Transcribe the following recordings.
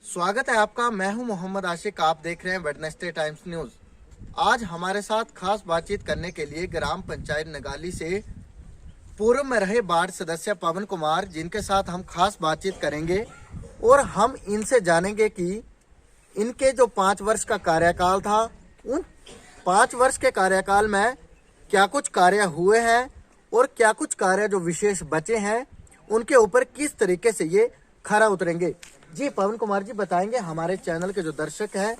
स्वागत है आपका। मैं हूं मोहम्मद आशिक। आप देख रहे हैं वेडनेसडे टाइम्स न्यूज। आज हमारे साथ खास बातचीत करने के लिए ग्राम पंचायत नगाली से पूर्व में रहे वार्ड सदस्य पवन कुमार, जिनके साथ हम खास बातचीत करेंगे और हम इनसे जानेंगे कि इनके जो 5 वर्ष का कार्यकाल था, उन 5 वर्ष के कार्यकाल में क्या कुछ कार्य हुए हैं और क्या कुछ कार्य जो विशेष बचे हैं, उनके ऊपर किस तरीके से ये खरा उतरेंगे। जी पवन कुमार जी, बताएंगे। हमारे चैनल के जो दर्शक हैं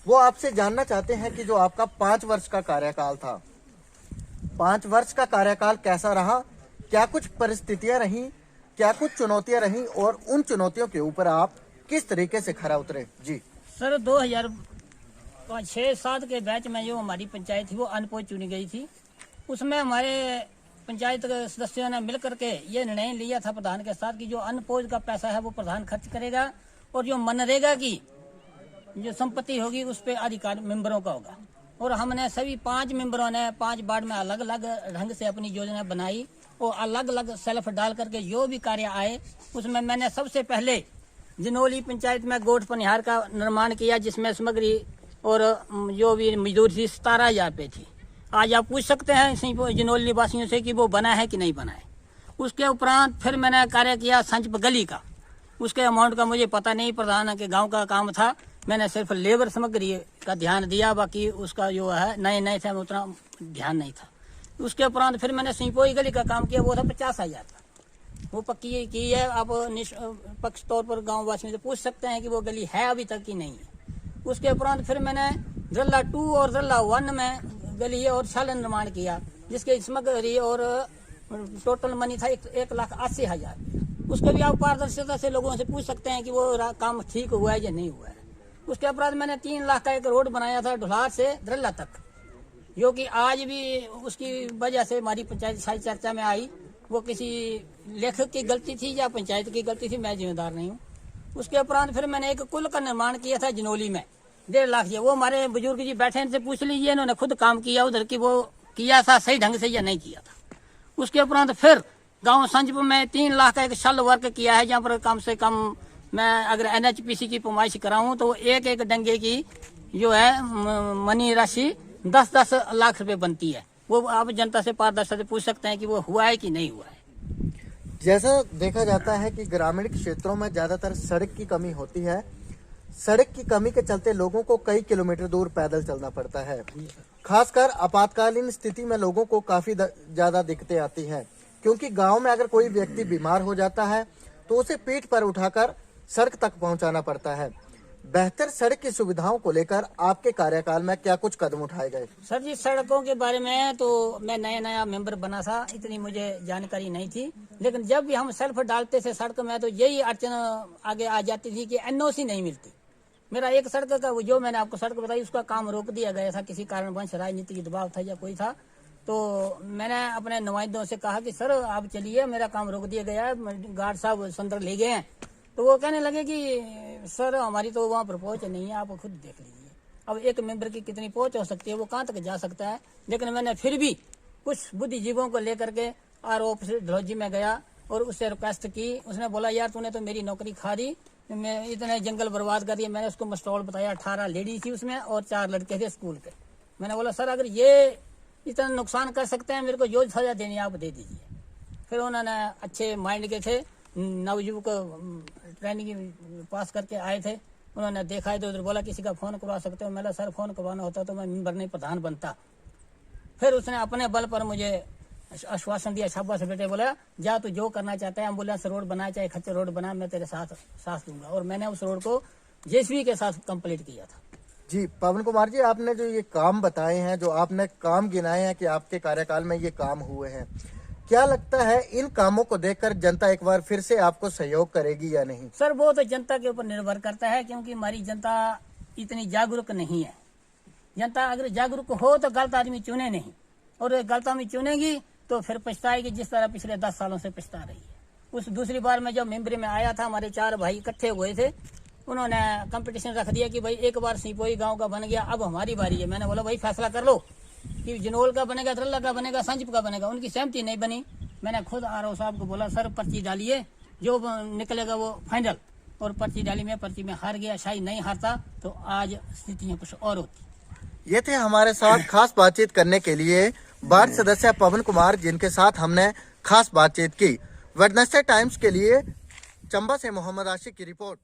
वो आपसे जानना चाहते हैं कि जो आपका 5 वर्ष का कार्यकाल था, 5 वर्ष का कार्यकाल कैसा रहा, क्या कुछ परिस्थितियां रही, क्या कुछ चुनौतियां रही और उन चुनौतियों के ऊपर आप किस तरीके से खरा उतरे। जी सर, 2006-7 के बैच में जो हमारी पंचायत थी वो अनपोज चुनी गई थी। उसमें हमारे पंचायत के सदस्यों ने मिलकर के ये निर्णय लिया था प्रधान के साथ कि जो अनपोज का पैसा है वो प्रधान खर्च करेगा और जो मनरेगा की जो संपत्ति होगी उस पे अधिकार मेंबरों का होगा। और हमने सभी 5 मेंबरों ने 5 वार्ड में अलग अलग ढंग से अपनी योजना बनाई और अलग अलग सेल्फ डाल करके जो भी कार्य आए उसमें मैंने सबसे पहले जिनोली पंचायत में गोठ पनिहार का निर्माण किया, जिसमें सामग्री और जो भी मजदूर थी 17,000 पे थी। आज आप पूछ सकते हैं जिनोली निवासियों से कि वो बना है कि नहीं बना है। उसके उपरांत फिर मैंने कार्य किया संचप गली का। उसके अमाउंट का मुझे पता नहीं, प्रधान के गांव का काम था। मैंने सिर्फ लेबर सामग्री का ध्यान दिया, बाकी उसका जो है नए थे उतना ध्यान नहीं था। उसके उपरांत फिर मैंने सिंपोई गली का काम किया, वो था 50,000 का। वो पक्की की है। आप निष्पक्ष तौर पर गाँव वासियों से पूछ सकते हैं कि वो गली है अभी तक की नहीं है। उसके उपरांत फिर मैंने जल्ला 2 और जल्ला 1 में गली और शाला निर्माण किया, जिसके सामग्री और टोटल मनी था 1,80,000। उसके भी आप पारदर्शिता से लोगों से पूछ सकते हैं कि वो काम ठीक हुआ है या नहीं हुआ है। उसके उपरांत मैंने 3 लाख का एक रोड बनाया था ढुलार से धरला तक, जो कि आज भी उसकी वजह से हमारी पंचायत सारी चर्चा में आई। वो किसी लेखक की गलती थी या पंचायत की गलती थी, मैं जिम्मेदार नहीं हूँ। उसके उपरांत फिर मैंने एक कुल का निर्माण किया था जिनोली में 1.5 लाख। वो हमारे बुजुर्ग जी बैठे से पूछ लीजिए, इन्होंने खुद काम किया उधर की, वो किया था सही ढंग से या नहीं किया था। उसके उपरांत फिर गांव संजप में 3 लाख का एक शल वर्क किया है, जहाँ पर कम से कम मैं अगर NHPC की पैमाइश कराऊं तो एक डंगे की जो है मनी राशि 10-10 लाख रुपए बनती है। वो आप जनता से पारदर्शिता से पूछ सकते हैं कि वो हुआ है कि नहीं हुआ है। जैसा देखा जाता है कि ग्रामीण क्षेत्रों में ज्यादातर सड़क की कमी होती है। सड़क की कमी के चलते लोगों को कई किलोमीटर दूर पैदल चलना पड़ता है। खासकर आपातकालीन स्थिति में लोगों को काफी ज्यादा दिक्कतें आती हैं, क्योंकि गांव में अगर कोई व्यक्ति बीमार हो जाता है तो उसे पीठ पर उठाकर सड़क तक पहुंचाना पड़ता है। बेहतर सड़क की सुविधाओं को लेकर आपके कार्यकाल में क्या कुछ कदम उठाए गए। सर जी, सड़कों के बारे में तो मैं नया मेंबर बना था, इतनी मुझे जानकारी नहीं थी। लेकिन जब भी हम सेल्फ डालते थे सड़क में तो यही अड़चन आगे आ जाती थी कि NOC नहीं मिलती। मेरा एक सड़क का जो मैंने आपको सड़क बताई उसका काम रोक दिया गया था, किसी कारणवश राजनीतिक दबाव था या कोई था। तो मैंने अपने नुमाइंदों से कहा कि सर आप चलिए, मेरा काम रोक दिया गया है, गार्ड साहब संदर ले गए हैं। तो वो कहने लगे कि सर हमारी तो वहाँ पर पहुँच नहीं है, आप खुद देख लीजिए। अब एक मेंबर की कितनी पहुँच हो सकती है, वो कहाँ तक जा सकता है। लेकिन मैंने फिर भी कुछ बुद्धिजीवों को लेकर के RO ऑफिस ढलौजी में गया और उससे रिक्वेस्ट की। उसने बोला यार तूने तो मेरी नौकरी खा दी, मैं इतने जंगल बर्बाद कर दिया। मैंने उसको मस्टॉल बताया, 18 लेडीज थी उसमें और 4 लड़के थे स्कूल के। मैंने बोला सर अगर ये इतना नुकसान कर सकते हैं, मेरे को जो सजा देनी है आप दे दीजिए। फिर उन्होंने अच्छे माइंड के थे, नवयुवक ट्रेनिंग पास करके आए थे। उन्होंने देखा है तो उधर बोला किसी का फोन करवा सकते हो। मैंने सर फोन करवाना होता तो मैं मेंबर नहीं प्रधान बनता। फिर उसने अपने बल पर मुझे आश्वासन दिया, शाबाश बेटे, बोला जा तू जो करना चाहता है, एम्बुलेंस रोड बना चाहे खच्चर रोड बना, मैं तेरे साथ दूंगा। और मैंने उस रोड को JCB के साथ कंप्लीट किया था। जी पवन कुमार जी, आपने जो ये काम बताए हैं, जो आपने काम गिनाए हैं कि आपके कार्यकाल में ये काम हुए हैं, क्या लगता है इन कामों को देखकर जनता एक बार फिर से आपको सहयोग करेगी या नहीं। सर वो तो जनता के ऊपर निर्भर करता है, क्योंकि हमारी जनता इतनी जागरूक नहीं है। जनता अगर जागरूक हो तो गलत आदमी चुने नहीं, और गलत आदमी चुनेगी तो फिर पछताएगी, जिस तरह पिछले 10 सालों से पछता रही है। उस दूसरी बार में जब मेंबरी में आया था, हमारे 4 भाई इकट्ठे हुए थे, उन्होंने कंपटीशन रख दिया कि भाई एक बार सिपोई गांव का बन गया, अब हमारी बारी है। मैंने बोला भाई फैसला कर लो कि जिनोल का बनेगा, धरला का बनेगा, संजप का बनेगा। उनकी सहमति नहीं बनी। मैंने खुद RO साहब को बोला सर पर्ची डालिए, जो निकलेगा वो फाइनल। और पर्ची डाली मैं पर्ची में हार गया, शायद नहीं हारता तो आज स्थितियां कुछ और होती। ये थे हमारे साथ खास बातचीत करने के लिए वार्ड सदस्य पवन कुमार, जिनके साथ हमने खास बातचीत की। वेडनेसडे टाइम्स के लिए चंबा से मोहम्मद आशिक की रिपोर्ट।